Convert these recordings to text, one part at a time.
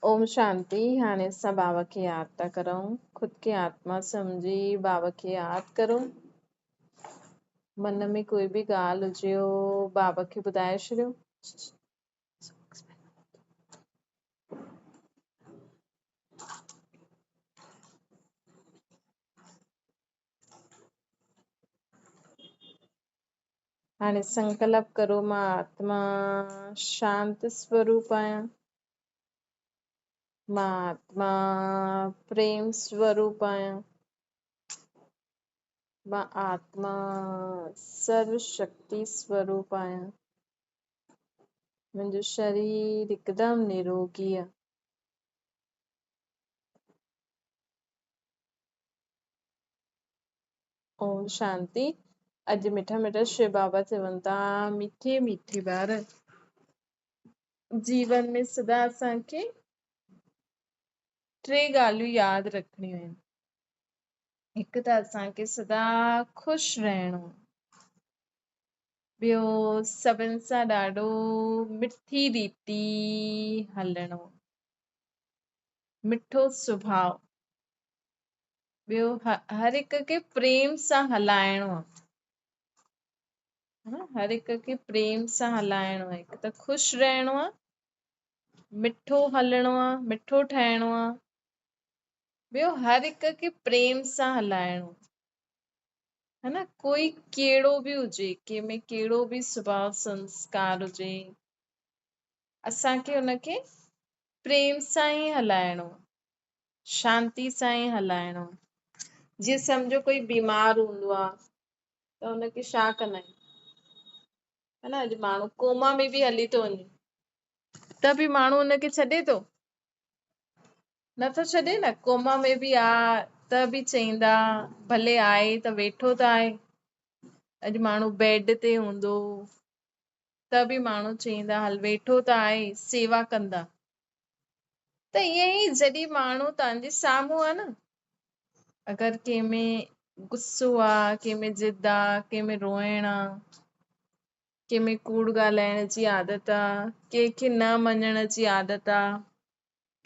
ओम शांति। हाणे असां बाबा खे याद था करूं। खुद खे आत्मा समझी बाबा खे याद करो। मन में कोई बि ॻाल्हि हुजेव बाबा खे ॿुधाए छॾियो। हाणे संकल्प करो, मां आत्मा शांत स्वरूप आहियां। मां आत्मा प्रेम स्वरूप आहियां। मां आत्मा सर्व शक्ति स्वरूप आहियां। मुंहिंजो शरीर हिकदमि निरोगी आहे। ओम शांति। अॼु मिठा मिठा शिव बाबा चवनि था, मीठे मीठे ॿार जीवन में सदा असांखे टे ॻाल्हियूं यादि रखणियूं आहिनि। हिकु त असांखे सदा ख़ुशि रहणो, ॿियो सभिनि सां ॾाढो मिठी रीति हलणो, मिठो स्वभाव, ॿियो हर हिक खे प्रेम सां हलाइणो आहे। हर हिक खे प्रेम सां हलाइणो आहे। हिकु त ख़ुशि रहणो आहे, मिठो हलणो आहे, मिठो ठाहिणो आहे, ॿियो हर हिक खे प्रेम सां हलाइणो है न। कोई कहिड़ो बि हुजे, कंहिंमें कहिड़ो बि स्वभाव संस्कार हुजे, असांखे हुनखे प्रेम सां ई हलाइणो, शांति सां ई हलाइणो। जीअं सम्झो कोई बीमार हूंदो आहे त हुनखे छा कंदा आहियूं, है न। अॼु माण्हू कोमा में बि हली थो वञे त बि माण्हू हुनखे छॾे थो, नथो छॾे न। कोमा में बि आहे त बि चईंदा भले आहे त वेठो त आहे। अॼु माण्हू बेड ते हूंदो त बि माण्हू चईंदा हल वेठो त आहे, सेवा कंदा। त ईअं ई जॾहिं माण्हू तव्हांजे साम्हूं आहे न, अगरि कंहिंमें गुस्सो आहे, कंहिंमें ज़िद आहे, कंहिंमें रोइण आहे, कंहिंमें कूड़ ॻाल्हाइण जी आदत आहे, कंहिंखे न मञण जी आदत आहे,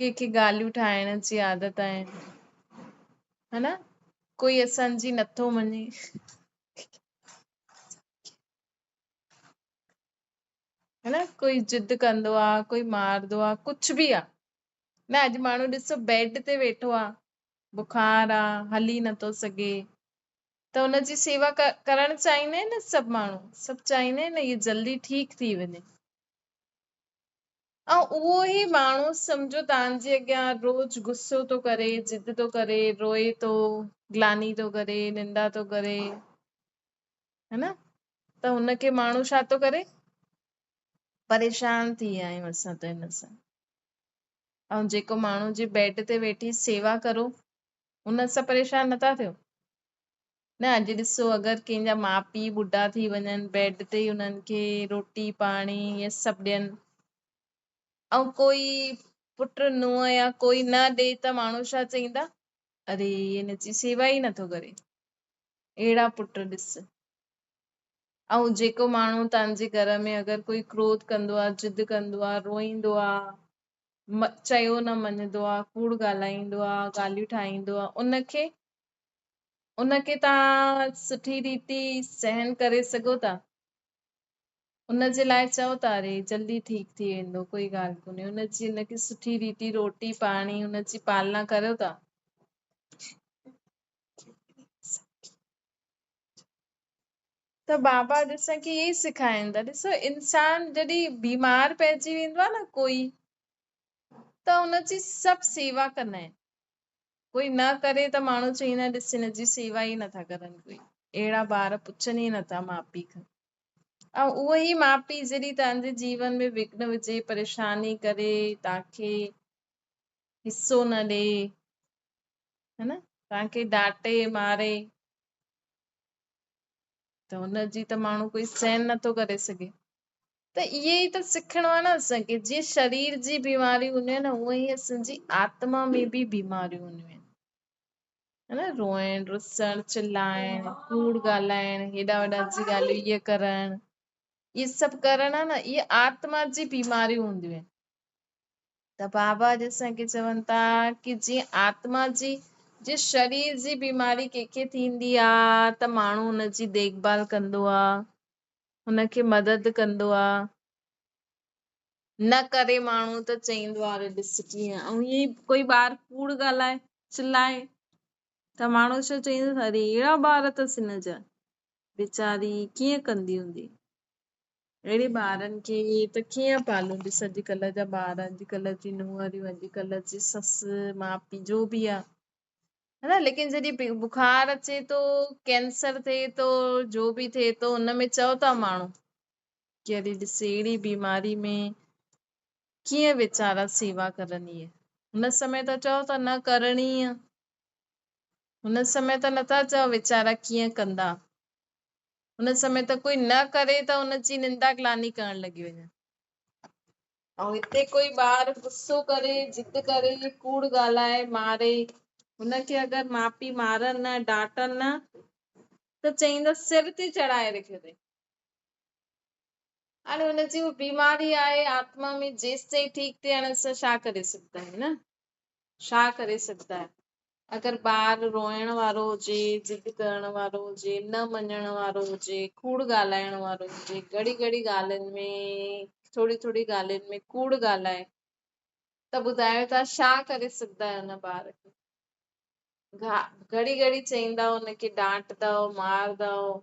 कंहिंखे ॻाल्हियूं ठाहिण जी आदत आहे, है न। कोई असांजी नथो मञे, है न। कोई ज़िद कंदो आहे, कोई मारदो आहे, कुझु बि आहे न। अॼु माण्हू ॾिसो बेड ते वेठो आहे, बुखार आहे, हली नथो सघे, त हुनजी सेवा करणु चाहींदा आहिनि न सभु माण्हू। सभु चाहींदा आहिनि न इहे जल्दी ठीकु थी वञे। ऐं उहो ई माण्हू सम्झो तव्हांजे अॻियां रोज़ गुस्सो थो करे, ज़िद थो करे, रोए थो, ग्लानी थो करे, निंदा थो करे, है न। त हुनखे माण्हू छा थो करे, परेशान थी विया आहियूं असां त हिन सां। ऐं जेको माण्हू जे बेड ते वेठी सेवा करो, हुन सां परेशान नथा थियो न। अॼु ॾिसो, अगरि कंहिंजा माउ पीउ ॿुढा थी वञनि, बेड ते ई हुननि खे रोटी पाणी इहे सभु ॾियनि, ऐं कोई पुट नुंहुं या कोई न ॾे त माण्हू छा चईंदा, अरे हिनजी सेवा ई नथो करे। अहिड़ा पुट ॾिस। ऐं जेको माण्हू तव्हांजे घर में अगरि कोई क्रोध कंदो आहे, ज़िद कंदो आहे, रोईंदो आहे, चयो न मञंदो आहे, कूड़ ॻाल्हाईंदो आहे, ॻाल्हियूं ठाहींदो आहे, उनखे तव्हां सुठी रीति सहन करे सघो था? उनजे लाइ चओ था अरे जल्दी ठीकु थी वेंदो, कोई ॻाल्हि कोन्हे। उनखे सुठी रीति रोटी पाणी उनजी पालना करियो था? त बाबा असांखे इहे ई सेखारीनि था। ॾिसो, इंसान जॾहिं बीमार पइजी वेंदो आहे न कोई, त हुनजी सभु सेवा कंदा आहिनि। कोई न करे त माण्हू चईंदा ॾिस हिनजी सेवा ई नथा करनि कोई। अहिड़ा ॿार पुछनि ई नथा माउ पीउ खां। ऐं उहो ई माउ पीउ जॾहिं तव्हांजे जीवन में विघ्न विझे, परेशानी करे, तव्हांखे हिसो न ॾे, है न, तव्हांखे डांटे मारे, त हुनजी त माण्हू कोई सहन नथो करे सघे। त इहे ई त सिखणो आहे न असांखे। जीअं शरीर जी बीमारियूं हूंदियूं आहिनि, उहे ई असांजी आत्मा में बि बीमारियूं हूंदियूं आहिनि, है न। रोइण, रुसण, चिल्लाइण, कूड़ ॻाल्हाइण, हेॾा वॾा जी ॻाल्हियूं इहे करण, इहे सभु करण आहे न, इहे आत्मा जी बीमारियूं हूंदियूं आहिनि। त बाबा अॼु असांखे चवनि था कि जीअं आत्मा जी जे शरीर जी बीमारी कंहिंखे थींदी आ त माण्हू हुनजी देखभाल कंदो आ, हुनखे मदद कंदो आ, न करे माण्हू त चईंदो आ अरे ॾिस कीअं। ऐं ईअं ई कोई ॿार कूड़ ॻाल्हाए चिल्लाए त माण्हू छा चईंदो अरे अहिड़ा ॿार अथसि हिनजा, वीचारी कीअं कंदी हूंदी। अहिड़े ॿारनि खे त कीअं पालूं। ॾिस अॼुकल्ह जा ॿार, अॼुकल्ह जी नूंहरियूं, अॼुकल्ह जी ससु माउ पीउ जो बि आ, है ना। लेकिन जॾहिं बुखार अचे थो, कैंसर थिए थो, जो बि थिए थो, हुन में चओ था माण्हू कि अरे ॾिस अहिड़ी बीमारी में कीअं वीचारा सेवा करनि। इहे हुन समय त चओ था न करणी आ, हुन समय त नथा चओ वीचारा कीअं कंदा। हुन समय त कोई न करे त हुनजी निंदा ग्लानी करण लॻी वञे। ऐं हिते कोई ॿार गुस्सो करे, जिद करे, कूड़ ॻाल्हाए, मारे, हुनखे अगरि माउ पीउ मारनि न, डांटनि न त चईंदा सिर ते चढ़ाए रखियो अथई। हाणे हुनजी उहा बीमारी आहे आत्मा में, जेसि ताईं ठीक थिए हाणे असां छा करे सघंदा आहियूं न, छा करे सघंदा आहियूं। अगरि ॿार रोइण वारो हुजे, जिद करण वारो हुजे, न मञण वारो हुजे, कूड़ ॻाल्हाइण वारो हुजे, घड़ी घड़ी ॻाल्हियुनि में, थोड़ी थोड़ी ॻाल्हियुनि में कूड़ ॻाल्हाए, त ॿुधायो तव्हां छा करे सघंदा आहियो हुन ॿार खे। घड़ी घड़ी चईंदव, हुनखे डांटदव, मारदव,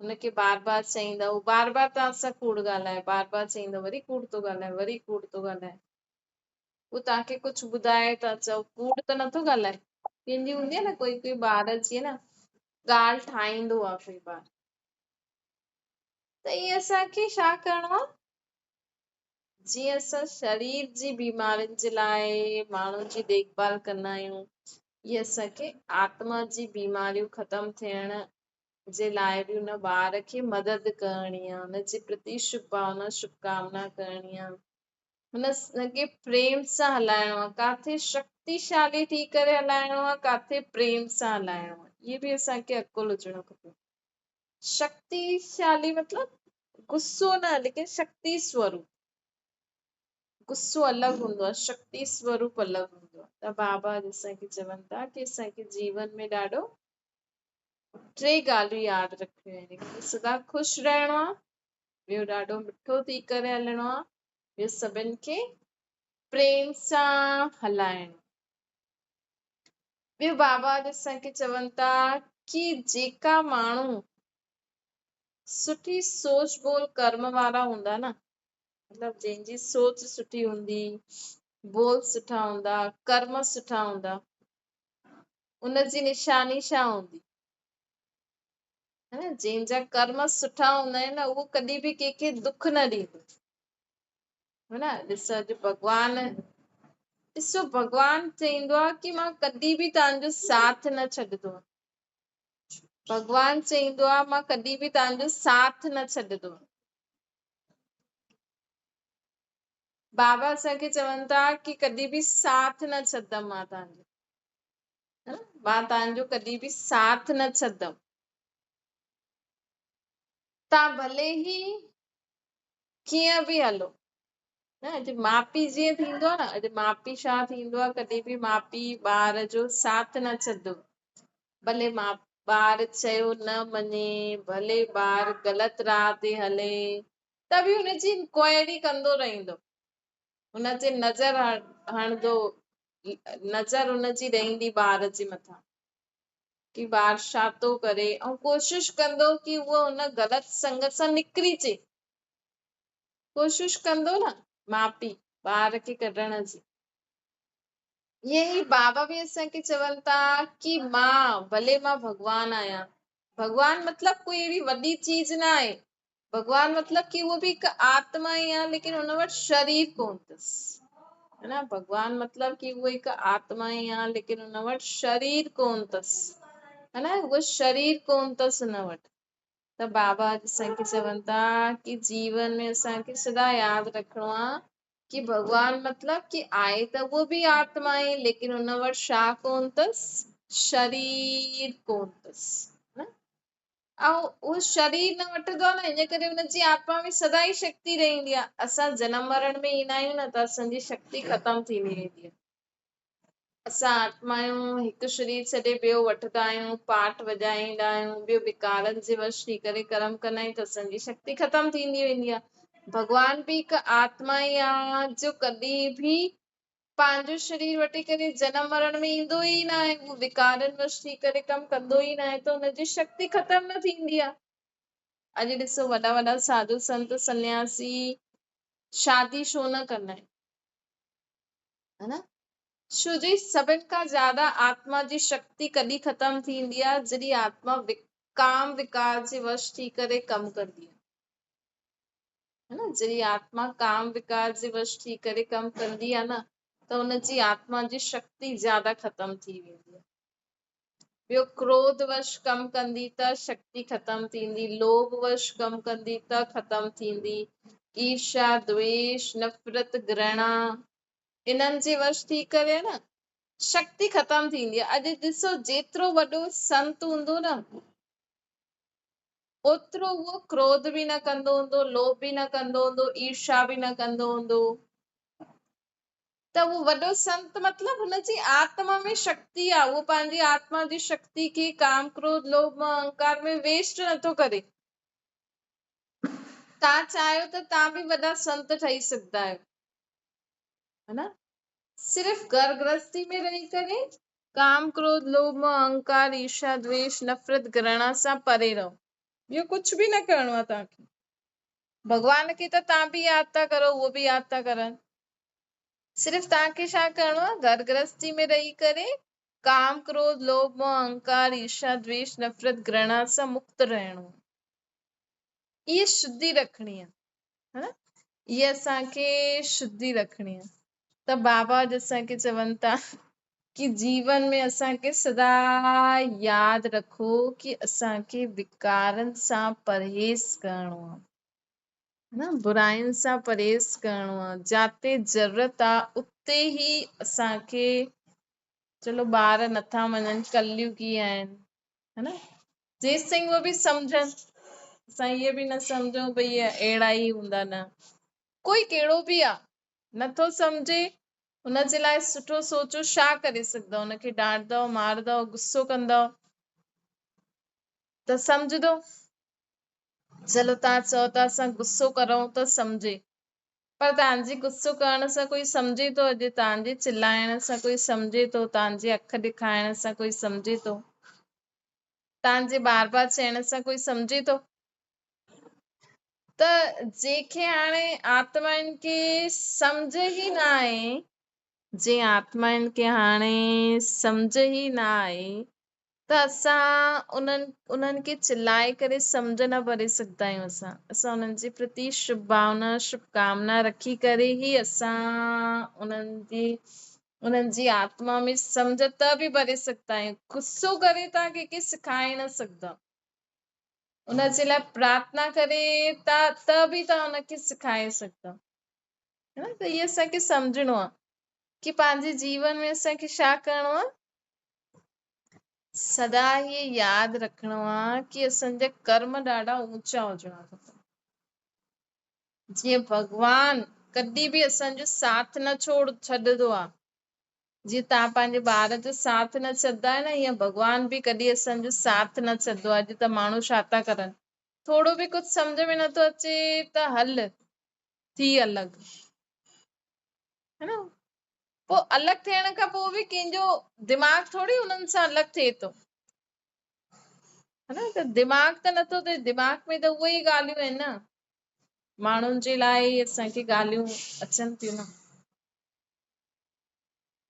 हुनखे बार बार चईंदव, बार बार तव्हां सां कूड़ ॻाल्हाए, बार बार चईंदव वरी कूड़ थो ॻाल्हाए, वरी कूड़ थो ॻाल्हाए। उहो तव्हांखे कुझु ॿुधाए था चओ, कूड़ त नथो ॻाल्हाए। कंहिंजी हूंदी आहे न कोई कोई ॿार जीअं न ॻाल्हि ठाहींदो आहे कोई ॿार, त ईअं असांखे छा करिणो आहे। जीअं असां शरीर जी बीमारियुनि जे लाइ माण्हुनि जी देखभाल कंदा आहियूं, इहे असांखे आत्मा जी बीमारियूं ख़तम थियण जे लाइ बि हुन ॿार खे मदद करणी आहे, हुनजे प्रति शुभभावना शुभकामना करणी आहे, हुनखे प्रेम सां हलाइणो आहे, काथे शक्तिशाली थी करे हलाइणो आहे, काथे प्रेम सां हलाइणो आहे। इहे बि असांखे अकुल हुजणो खपे। शक्तिशाली मतलब गुस्सो न, लेकिन शक्ति स्वरूप। गुस्सो अलॻि हूंदो आहे, शक्ति स्वरूप अलॻि हूंदो आहे। त बाबा असांखे चवनि था कि असांखे जीवन में ॾाढो टे ॻाल्हियूं यादि रखियूं आहिनि। सदा ख़ुशि रहणो आहे, ॿियो ॾाढो मिठो थी करे हलणो आहे, ॿियो सभिनि खे प्रेम सां हलाइणो। ॿियो बाबा असांखे चवनि था कि जेका माण्हू सुठी सोच बोल कर्म वारा हूंदा न, मतलब जंहिंजी सोच सुठी हूंदी, बोल सुठा हूंदा, कर्म सुठा हूंदा, उनजी निशानी छा हूंदी, है न। जंहिंजा कर्म सुठा हूंदा आहिनि न, उहो कॾहिं बि कंहिंखे दुख न ॾींदो, है न। ॾिस अॼु भॻवान चईंदो आहे कि मां कॾहिं बि तव्हांजो साथ न छॾंदो। भॻवान चईंदो आहे मां कॾहिं बि तव्हांजो साथ न छॾंदो। बाबा असांखे चवनि था कि कॾहिं बि साथ न छॾंदमि मां तव्हांजो, मां तव्हांजो कॾहिं बि साथ न छॾंदमि। तव्हां भले ई कीअं बि हलो, अॼु माउ पीउ जीअं थींदो आहे न, अॼु माउ पीउ छा थींदो आहे, कॾहिं बि माउ पीउ ॿार जो साथ न छॾंदो। भले ॿार चयो न मञे, भले ॿार ग़लति राह ते हले, त बि हुनजी इंक्वायरी कंदो रहंदो, हुनजे नज़र हणंदो, नज़र हुनजी रहंदी ॿार जे मथां कि ॿार छा थो करे, ऐं कोशिश कंदो कि उहो हुन ग़लति संगत सां निकिरी अचे। कोशिश कंदो न माउ पीउ ॿार खे कढण जी। ईअं ई बाबा बि असांखे चवनि था कि भले मां भॻवान आहियां, भॻवान मतलब कोई अहिड़ी वॾी चीज न आहे, भॻवान मतलब कि उहो बि हिकु आत्मा ई आहे, लेकिन हुन वटि शरीर कोन अथसि, है न। भॻवान मतलब कि उहो हिकु आत्मा ई आहे, लेकिन हुन वटि शरीर कोन अथसि, है न। उहो शरीर कोन अथसि हुन वटि। त बाबा असांखे चवनि था कि जीवन में असांखे सदा यादि रखिणो आहे कि भॻवान मतलब कि आहे त उहो बि आत्मा आहे, लेकिन हुन वटि छा कोन अथसि, शरीर कोन अथसि, ऐं उहो शरीर न वठंदो आहे न, इन करे हुनजी आत्मा में सदा ई शक्ति रहंदी आहे। असां जनम मरण में ईंदा आहियूं न त असांजी शक्ति ख़तम थींदी वेंदी आहे। असां आत्मा आहियूं, हिकु शरीर छॾे ॿियो वठंदा आहियूं, पाठ वॼाईंदा आहियूं, ॿियो विकारनि जे वश थी करे कर्म कंदा आहियूं त असांजी शक्ति ख़तम थींदी वेंदी आहे। भॻवान बि हिकु आत्मा ई आहे जो कॾहिं बि पंहिंजो शरीर वठी करे जनम मरण में ईंदो ई न आहे, उहो विकारनि वश थी करे कमु कंदो ई न आहे, त हुनजी शक्ति ख़तम न थींदी आहे। अॼु ॾिसो वॾा वॾा साधु संत सन्यासी शादी छो न कंदा आहिनि, है न? छो जी सभिनि खां ज्यादा आत्मा जी शक्ति कॾहिं ख़तम थींदी आहे, जॾहिं आत्मा काम विकार जे वश थी करे कमु कंदी है न। जॾहिं आत्मा काम विकार जे वश थी करे कमु कंदी आहे न, त हुनजी आत्मा जी शक्ति ज्यादा ख़तम थी वेंदी आहे। ॿियो क्रोध वश कमु कंदी त शक्ति ख़तम थींदी, लोभ वश कमु कंदी त ख़तम थींदी, ईर्ष्या द्वेष नफ़रत घृणा इन्हनि जे वश थी करे न शक्ति ख़तम थींदी आहे। अॼु ॾिसो जेतिरो वॾो संत हूंदो न, ओतिरो उहो क्रोध बि न कंदो हूंदो, लोभ बि न कंदो हूंदो, ईर्ष्या बि न कंदो हूंदो। त उहो वॾो संत मतलब हुनजी आत्मा में शक्ति आहे, उहो पंहिंजी आत्मा जी शक्ति खे काम क्रोध लोभ अहंकार में वेस्ट नथो करे। तव्हां चाहियो त तव्हां बि वॾा संत ठही सघंदा आहियो, है न? सिर्फ़ घर गृहस्थी में रही करे काम क्रोध लोभ अहंकार ईर्ष्या द्वेष नफ़रत घृणा सां परे रहो, ॿियो कुछ भी न करणो आहे तव्हांखे। भगवान खे त तव्हां बि यादि था करो, उहो बि यादि था करनि। सिर्फ़ तव्हांखे छा करणो आहे, घर गृहस्थी में रही करे काम क्रोध लोभ अहंकार ईर्ष्या द्वेष नफ़रत घृणा सां मुक्त रहणो आहे। ये शुद्धि रखणी आहे, है न? ये असांखे शुद्धि रखणी आहे। त बाबा असांखे चवनि था कि जीवन में असांखे सदा यादि रखो कि असांखे विकारनि सां परहेज़ करणो आहे, न बुराइनि सां परहेज़ करणो आहे। जाते ज़रूरत आहे उते ई असांखे, चलो ॿार नथा मञनि, कलयुगी आहिनि, है न? जेसि ताईं उहे बि सम्झनि, असां इहे बि न सम्झूं भई अहिड़ा ई हूंदा, न। कोई कहिड़ो बि आहे नथो सम्झे, हुनजे लाइ सुठो सोचो, छा करे सघंदव? हुनखे डांटदव मारदव गुस्सो कंदव त सम्झदो? चलो तव्हां चओ था असां गुस्सो करूं त सम्झे, पर तव्हांजी गुस्सो करण सां कोई सम्झे थो? अॼु तव्हांजे चिल्लाइण सां कोई सम्झे थो? तव्हांजे अख ॾेखाइण सां कोई सम्झे थो? तव्हांजे बार बार चइण सां कोई सम्झे थो? त जेके हाणे आत्माउनि खे सम्झ ई न आहे, जे आत्माउनि खे हाणे सम्झ ई न आहे, त असां उन्हनि खे चिल्लाए करे सम्झ न भरे सघंदा आहियूं। असां उन्हनि जे प्रति शुभ भावना शुभकामना रखी करे ई असां उन्हनि जी आत्मा में सम्झ त बि भरे सघंदा आहियूं। गुस्सो करे तव्हां कंहिंखे सिखाए न सघंदा, उनजे लाइ प्रार्थना करे त बि तव्हां उनखे सिखाए सघंदा, है न? त इहे असांखे सम्झणो आहे कि पंहिंजे जीवन में असांखे छा करणो आहे, सदा ही यादि रखणो आहे कि असांजा कर्म ॾाढा ऊंचा हुजणा खपनि। जीअं भगवान कॾहिं बि असांजो साथ न छॾंदो आहे, जीअं तव्हां पंहिंजे ॿार जो साथ न छॾंदा आहियो न, ईअं भगवान बि कॾहिं असांजो साथ न छॾंदो आहे। अॼु त माण्हू छा था करनि, थोरो बि कुझु सम्झ में नथो अचे त हल थी अलॻि, है न? पोइ अलॻि थियण खां पोइ बि कंहिंजो दिमाग़ थोरी उन्हनि सां अलॻि थिए थो, है न? त दिमाग़ त नथो थिए, दिमाग़ में त उहे ई ॻाल्हियूं आहिनि न, माण्हुनि जे लाइ असांखे ॻाल्हियूं अचनि थियूं न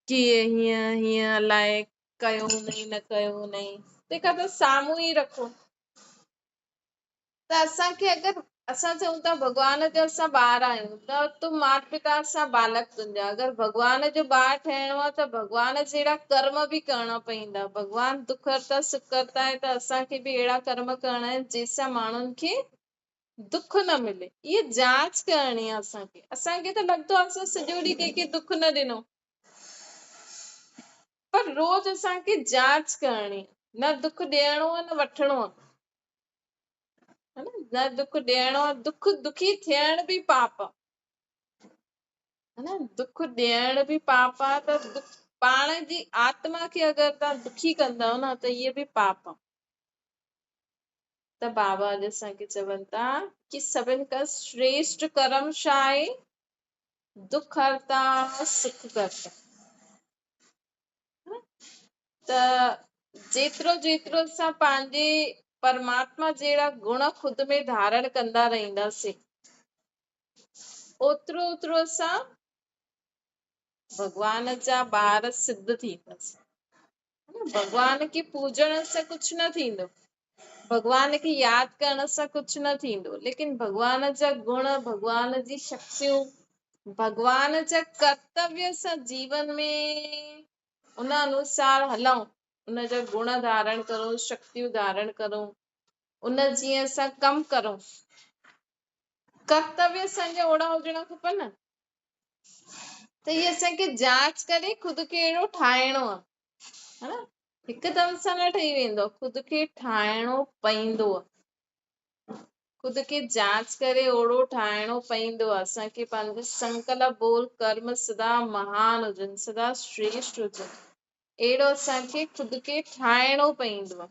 कि हीअं हीअं अलाए कयो नहीं न कयो नहीं, तंहिंखां त साम्हूं ई रखो। त असांखे अगरि असां चऊं था भॻवान जा असां ॿार आहियूं, त तुम माता पिता सां बालक तुंहिंजा, अगरि भॻवान जो ॿार ठहिणो आहे त भॻवान जहिड़ा कर्म बि करणा पवंदा। भॻवान दुख हरता सुख करता आहे, त असांखे बि अहिड़ा कर्म करणा आहिनि जंहिंसां माण्हुनि खे दुख न मिले। इहे जांच करणी आहे असांखे त लॻंदो आहे असां सॼो ॾींहुं कंहिंखे दुख न ॾिनो, पर रोज़ असांखे जांच करणी, न दुख ॾियणो आहे न वठणो आहे। है न दुख ॾियणो आहे, दुखी थियण बि पाप आहे, है न दुख ॾियण बि पाप आहे। त पाण जी आत्मा खे अगरि तव्हां दुखी कंदव न त इहे बि पाप आहे। त बाबा अॼु असांखे चवनि था कि सभिनि खां श्रेष्ठ कर्म छा आहे? दुख हरता सुख करता। त जेतिरो असां पंहिंजे परमात्मा जहिड़ा गुण खुद में धारण कंदा रहंदासीं, ओतिरो असां भगवान जा ॿार सिद्ध थींदासीं। भगवान खे पूजण सां कुझु न थींदो, भगवान खे यादि करण सां कुझु न थींदो, लेकिन भगवान जा गुण, भगवान जी शक्तियूं, भगवान जा कर्तव्य सां जीवन में उन अनुसार हलऊं, उन जा गुण धारण करूं, शक्तियूं धारण करूं, उन जीअं असां कमु करूं। कर्तव्य असांजा ओड़ा हुजणा खपनि न। त इहे असांखे जांच करे खुद खे अहिड़ो ठाहिणो आहे, है न हिकदमि सां न ठही वेंदो, खुद खे ठाहिणो पवंदो, खुद खे जांच करे ओड़ो ठाहिणो पवंदो आहे। असांखे पंहिंजो संकल्प बोल कर्म सदा महान हुजनि, सदा श्रेष्ठ हुजनि, अहिड़ो असांखे खुद खे ठाहिणो पवंदो आहे,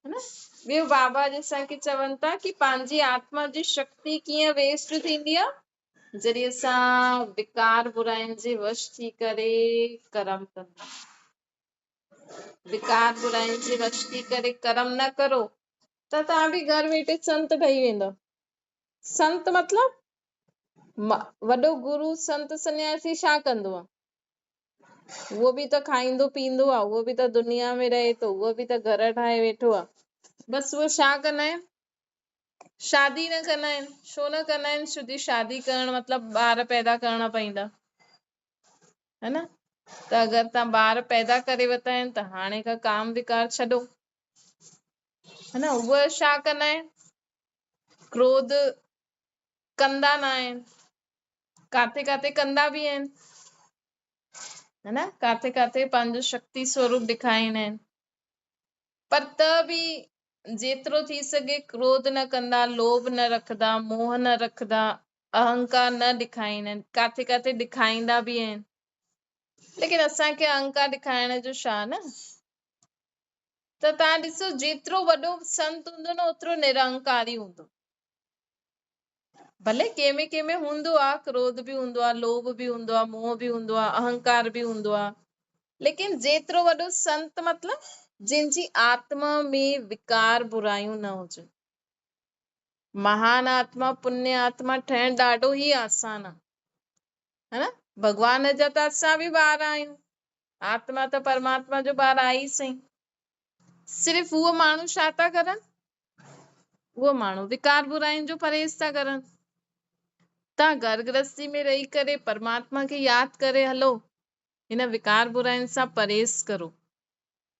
है न। ॿियो बाबा अॼु असांखे चवनि था कि पंहिंजी आत्मा जी शक्ति कीअं वेस्ट थींदी आहे? जॾहिं असां विकार बुराइनि जे वश थी करे कर्म कंदा, विकार बुराइनि जे वश थी करे कर्म न करो त तव्हां बि घर वेठे संत ठही वेंदव। संत मतलब वॾो गुरु संत सन्यासी छा कंदो आहे? उहो बि त खाईंदो पींदो आहे, उहो बि त दुनिया में रहे थो, उहो बि त घर ठाहे वेठो आहे। बस उहो छा कंदा आहिनि? शादी न कंदा आहिनि। छो न कंदा आहिनि? छोजी शादी करण मतलब ॿार पैदा करणा पवंदा, है न। त अगरि तव्हां ॿार पैदा करे वरिता आहिनि त हाणे खां काम विकार छॾो, है न। उहे छा कंदा आहिनि? क्रोध कंदा न आहिनि, काथे काथे कंदा बि आहिनि, है न, काथे काथे पंहिंजो शक्ति स्वरूप ॾेखारींदा आहिनि, पर त बि जेतिरो थी सघे क्रोध न कंदा, लोभ न रखदा, मोह न रखदा, अहंकार न ॾेखारींदा आहिनि। काथे काथे ॾेखारींदा बि आहिनि, लेकिन असांखे अहंकार ॾेखारण जो छा न। त तव्हां ॾिसो जेतिरो वॾो संत हूंदो न ओतिरो निरंकारी हूंदो। भले कंहिंमें हूंदो आहे, क्रोध बि हूंदो आहे, लोभ बि हूंदो आहे, मोह बि हूंदो आहे, अहंकार बि हूंदो आहे, लेकिन जेतिरो वॾो संत मतलब जिनजी आत्मा में विकार बुराइयूं न हुजनि। महान आत्मा पुण्य आत्मा ठहिण ॾाढो ई आसान आहे, है न। भगवान जा त असां बि ॿार आहियूं, आत्मा त परमात्मा जो ॿार आहे ई सही। सिर्फ़ उहो माण्हू छा था करनि? उहो माण्हू विकार बुराइनि जो परहेज़ था करनि। तव्हां घर गृहस्थी में रही करे परमात्मा खे यादि करे हलो, हिन विकार बुराइनि सां परहेज़ करो,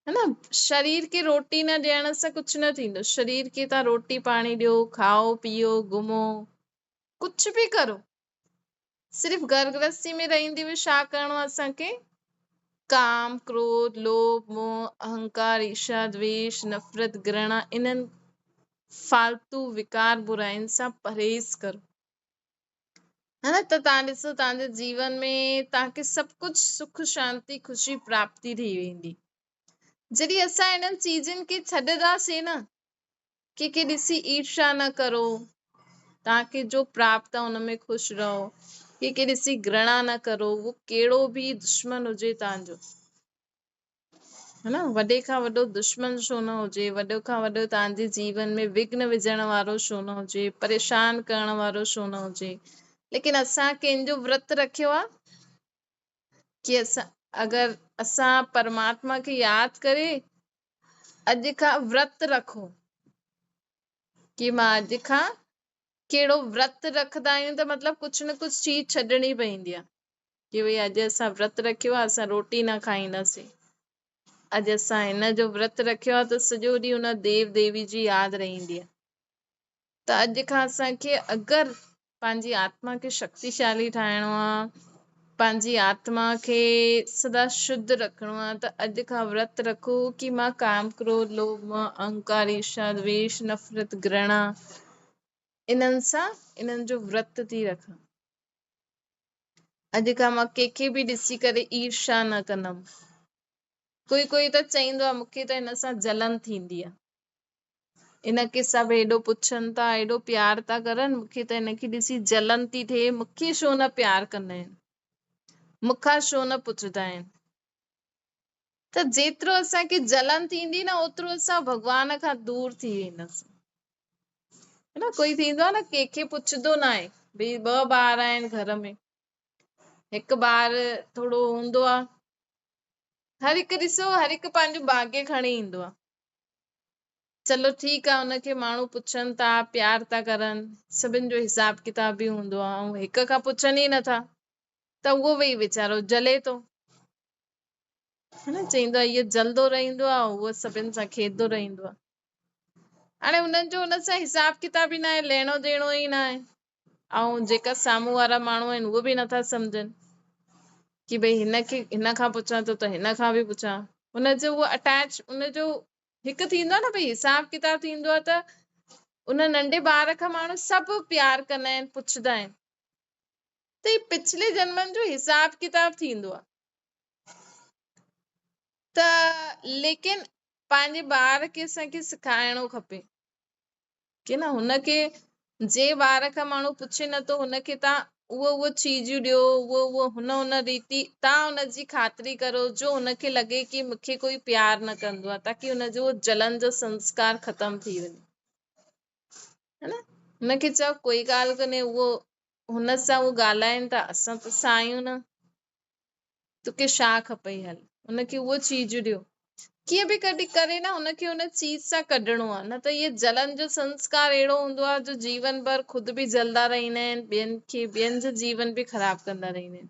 है न। शरीर खे रोटी न ॾियण सां कुझु न थींदो। शरीर खे तव्हां रोटी पाणी ॾियो, खाओ पीओ, घुमो, कुझु बि करो, सिर्फ़ घर गृहस्थी में रहंदे हुए छा करिणो आहे असांखे? काम, क्रोध, लोभ, मोह, अहंकार, ईर्ष्या, द्वेष, नफ़रत, घृणा, इन्हनि फालतू विकार बुराइनि सां परहेज़ करो, है न। त तव्हां ॾिसो तव्हांजे जीवन में तव्हांखे सभु कुझु सुख शांति ख़ुशी प्राप्ति थी वेंदी। जॾहिं असां इन्हनि चीजनि खे छॾंदासीं न, कंहिंखे ॾिसी ईर्ष्या न करो, तव्हांखे जो प्राप्त आहे हुन में ख़ुशि रहो, कंहिंखे ॾिसी घृणा न करो, उहो कहिड़ो बि दुश्मन हुजे तव्हांजो, है न। वॾे खां वॾो दुश्मन छो न हुजे, वॾो खां वॾो तव्हांजे जीवन में विघ्न विझण वारो छो न हुजे, परेशान करण वारो छो न हुजे, लेकिन असां कंहिंजो व्रत रखियो आहे कि अगरि असां परमात्मा खे यादि करे अॼु खां व्रत रखो, कि मां अॼु खां कहिड़ो व्रत रखंदा आहियूं त मतलब कुझु न कुझु चीज छॾणी पवंदी आहे, कि भई अॼु असां व्रत रखियो आहे, असां रोटी न खाईंदासीं। अॼु असां हिन जो व्रत रखियो आहे त सॼो ॾींहुं हुन देव देवी जी यादि रहंदी आहे। त अॼु खां असांखे अगरि पंहिंजी आत्मा खे शक्तिशाली ठाहिणो आहे पंहिंजी आत्मा खे सदा शुद्ध रखिणो आहे त अॼु खां व्रत रखो कि मां काम, क्रोध, लोभ, मोह, अहंकार, ईर्ष्या, द्वेष, नफ़रत, घृणा इन्हनि जो व्रत थी रखां। अॼु खां मां कंहिंखे बि ॾिसी करे ईर्ष्या न कंदमि। कोई त चईंदो आहे मूंखे त हिन सां जलन थींदी आहे, इनखे सभु एॾो पुछनि था, एॾो प्यार था करनि, मूंखे त हिनखे ॾिसी जलन थी थिए, मूंखे छो न प्यार कंदा आहिनि, मूंखां छो न पुछंदा आहिनि। त जेतिरो असांखे जलन थींदी न ओतिरो असां भॻवान खां दूर थी वेंदासीं। है न, कोई थींदो आहे न कंहिंखे पुछंदो न आहे, भई 2 ॿार आहिनि घर में, हिकु ॿार थोरो हूंदो आहे, हर हिकु ॾिसो हर हिकु पंहिंजो भाग्य खणी ईंदो आहे। चलो ठीकु आहे, हुनखे माण्हू पुछनि था, प्यार था करनि, सभिनि जो हिसाब किताब बि हूंदो आहे, ऐं हिक खां पुछनि ई नथा त उहो वेही वीचारो जले थो, है न, चईंदो आहे इहो जलदो रहंदो आहे, उहो सभिनि सां खेॾंदो रहंदो आहे। हाणे हुननि जो हुन सां हिसाब किताब ई न आहे, लेणो देणो ई न आहे। ऐं जेका साम्हूं वारा माण्हू आहिनि उहे बि नथा सम्झनि कि भई हिन खां पुछां थो त हिन खां बि पुछां। हुनजो उहो अटैच, हुनजो हिकु थींदो आहे न भई हिसाब किताब थींदो आहे, त उन नंढे ॿार खां माण्हू सभु प्यार कंदा आहिनि, पुछंदा आहिनि, त ही पिछले जन्मनि जो हिसाब किताब थींदो आहे। त लेकिन पंहिंजे ॿार खे असांखे सेखारिणो खपे कि न, हुनखे जे ॿार खां माण्हू पुछे नथो, हुनखे तव्हां उहो चीजूं ॾियो, उहो हुन रीति तव्हां हुनजी ख़ातिरी करो जो हुनखे लॻे कि मूंखे कोई प्यार न कंदो आहे, ताकी हुनजो जलन जो संस्कार ख़तम थी वञे। है न, हुनखे चओ कोई ॻाल्हि कोन्हे, उहो हुन सां उहो ॻाल्हाइनि था, असां त सां आहियूं न, तोखे छा खपई, हल हुनखे उहो चीज ॾियो। कीअं बि कढी करे न हुनखे हुन चीज सां कढणो आहे, न त इहे जलन जो संस्कार अहिड़ो हूंदो आहे जो जीवन भर ख़ुदि बि जलदा रहंदा आहिनि, ॿियनि जो जीवन बि ख़राब कंदा रहंदा आहिनि।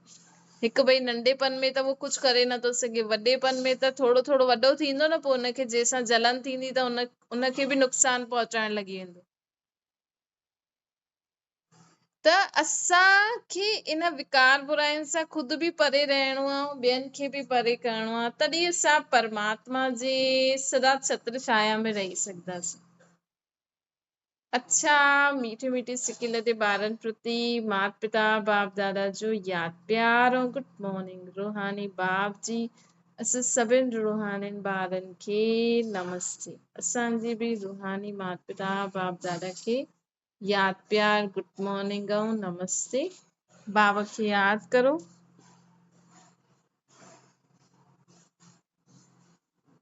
हिकु भई नंढेपन में त उहो कुझु करे नथो सघे, वॾेपन में त थोरो थोरो वॾो थींदो न, पोइ हुनखे जंहिंसां जलन थींदी त उनखे बि नुक़सान पहुचाइण लॻी वेंदो। त असांखे इन विकार बुराइनि सां ख़ुदि बि परे रहणो आहे, ॿियनि खे बि परे करणो आहे, तॾहिं असां परमात्मा जे सदा छत्र छाया में रही सघंदासीं। अच्छा, मीठे मीठे सिके लदे ॿारनि प्रति माता पिता बाप दादा जो यादि प्यार ऐं गुड मॉर्निंग। रूहानी बाप जी असां सभिनि रूहानी ॿारनि खे नमस्ते। असांजी बि रूहानी माता पिता बाप दादा खे यादि प्यार, गुड मॉर्निंग ऐं नमस्ते। बाबा खे यादि करो,